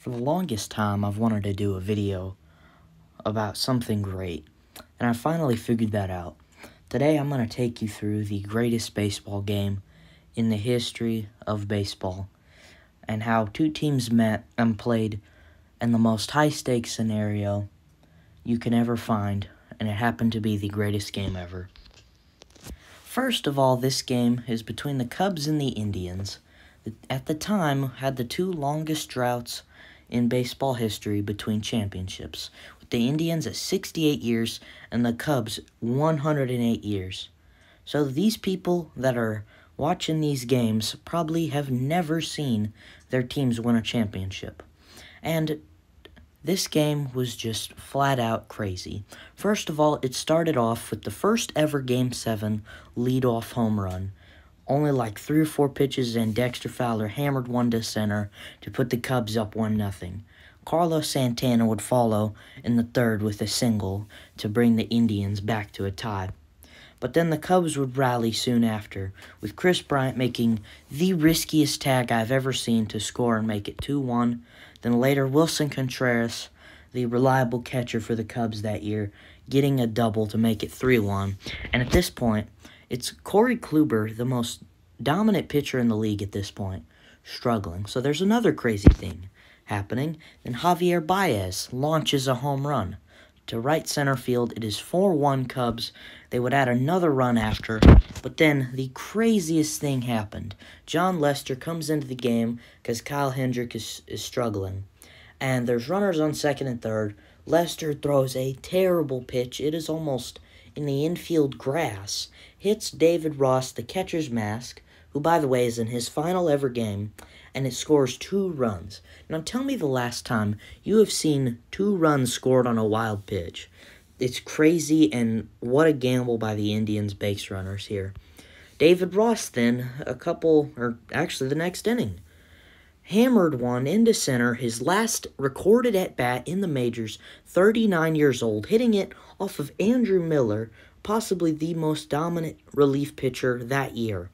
For the longest time, I've wanted to do a video about something great, and I finally figured that out. Today, I'm going to take you through the greatest baseball game in the history of baseball, and how two teams met and played in the most high-stakes scenario you can ever find, and it happened to be the greatest game ever. First of all, this game is between the Cubs and the Indians. At the time, had the two longest droughts in baseball history between championships, with the Indians at 68 years and the Cubs 108 years. So these people that are watching these games probably have never seen their teams win a championship. And this game was just flat out crazy. First of all, it started off with the first ever Game 7 leadoff home run. Only like 3 or 4 pitches, and Dexter Fowler hammered one to center to put the Cubs up 1-0. Carlos Santana would follow in the third with a single to bring the Indians back to a tie. But then the Cubs would rally soon after, with Kris Bryant making the riskiest tag I've ever seen to score and make it 2-1. Then later, Willson Contreras, the reliable catcher for the Cubs that year, getting a double to make it 3-1. And at this point, it's Corey Kluber, the most dominant pitcher in the league at this point, struggling. So there's another crazy thing happening. Then Javier Baez launches a home run to right center field. It is 4-1 Cubs. They would add another run after, but then the craziest thing happened. Jon Lester comes into the game because Kyle Hendricks is struggling, and there's runners on second and third. Lester throws a terrible pitch. It is almost in the infield grass, hits David Ross, the catcher's mask, who, by the way, is in his final ever game, and it scores 2 runs. Now, tell me the last time you have seen 2 runs scored on a wild pitch. It's crazy, and what a gamble by the Indians base runners here. David Ross then, the next inning, hammered one into center, his last recorded at-bat in the majors, 39 years old, hitting it off of Andrew Miller, possibly the most dominant relief pitcher that year.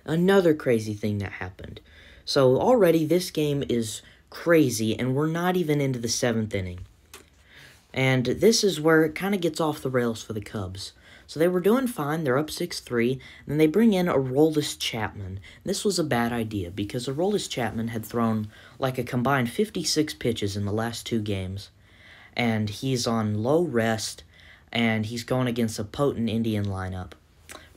Another crazy thing that happened. So already this game is crazy, and we're not even into the 7th inning. And this is where it kind of gets off the rails for the Cubs. So they were doing fine, they're up 6-3, and then they bring in Aroldis Chapman. This was a bad idea, because Aroldis Chapman had thrown like a combined 56 pitches in the last 2 games. And he's on low rest, and he's going against a potent Indian lineup.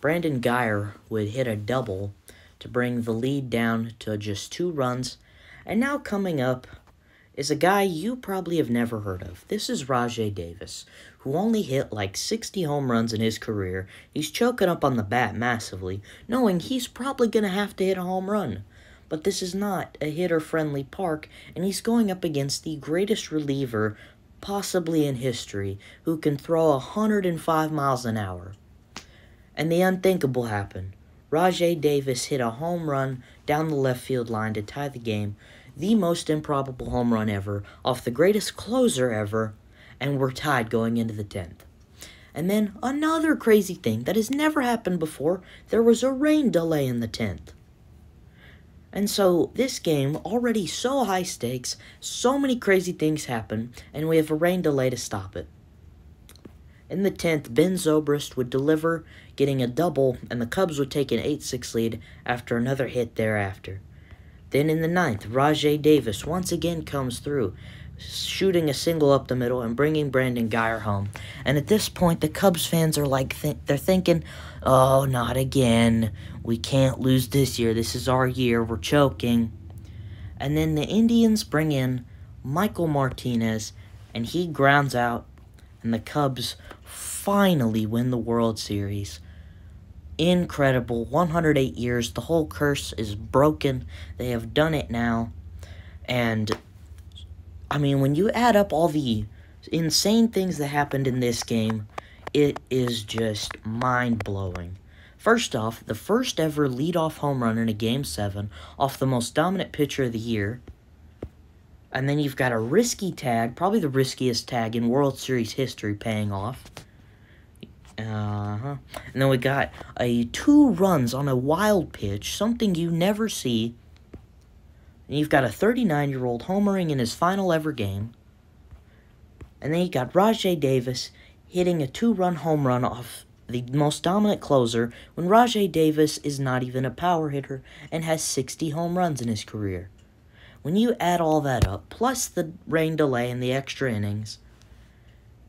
Brandon Guyer would hit a double to bring the lead down to just 2 runs. And now coming up is a guy you probably have never heard of. This is Rajai Davis, who only hit like 60 home runs in his career. He's choking up on the bat massively, knowing he's probably going to have to hit a home run. But this is not a hitter-friendly park, and he's going up against the greatest reliever possibly in history, who can throw 105 miles an hour. And the unthinkable happened. Rajai Davis hit a home run down the left field line to tie the game, the most improbable home run ever, off the greatest closer ever, and we're tied going into the 10th. And then another crazy thing that has never happened before, there was a rain delay in the 10th. And so this game, already so high stakes, so many crazy things happen, and we have a rain delay to stop it. In the 10th, Ben Zobrist would deliver, getting a double, and the Cubs would take an 8-6 lead after another hit thereafter. Then in the 9th, Rajai Davis once again comes through, shooting a single up the middle and bringing Brandon Guyer home. And at this point, the Cubs fans are they're thinking, oh, not again. We can't lose this year. This is our year. We're choking. And then the Indians bring in Michael Martinez, and he grounds out, and the Cubs finally win the World Series. Incredible. 108 years. The whole curse is broken. They have done it now. And, I mean, when you add up all the insane things that happened in this game, it is just mind-blowing. First off, the first ever leadoff home run in a Game 7 off the most dominant pitcher of the year. And then you've got a risky tag, probably the riskiest tag in World Series history, paying off. And then we got 2 runs on a wild pitch, something you never see. And you've got a 39-year-old homering in his final ever game. And then you got Rajai Davis hitting a 2-run home run off the most dominant closer when Rajai Davis is not even a power hitter and has 60 home runs in his career. When you add all that up, plus the rain delay and the extra innings,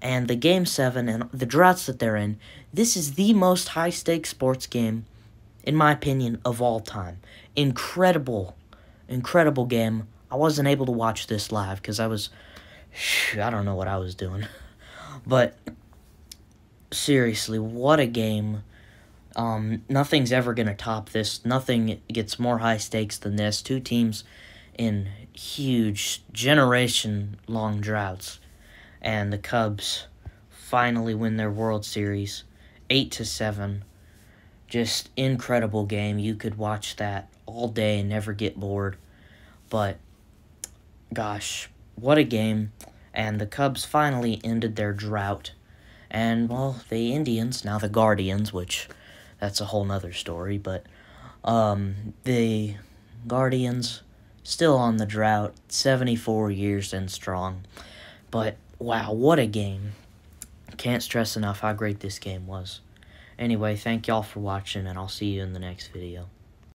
and the Game 7 and the droughts that they're in, this is the most high-stakes sports game, in my opinion, of all time. Incredible game. I wasn't able to watch this live because I don't know what I was doing. But seriously, what a game. Nothing's ever going to top this. Nothing gets more high stakes than this. Two teams in huge generation-long droughts. And the Cubs finally win their World Series 8-7. Just incredible game. You could watch that all day and never get bored. But gosh, what a game. And the Cubs finally ended their drought. And, well, the Indians, now the Guardians, which that's a whole nother story, but the Guardians still on the drought, 74 years and strong. But, wow, what a game. Can't stress enough how great this game was. Anyway, thank y'all for watching, and I'll see you in the next video.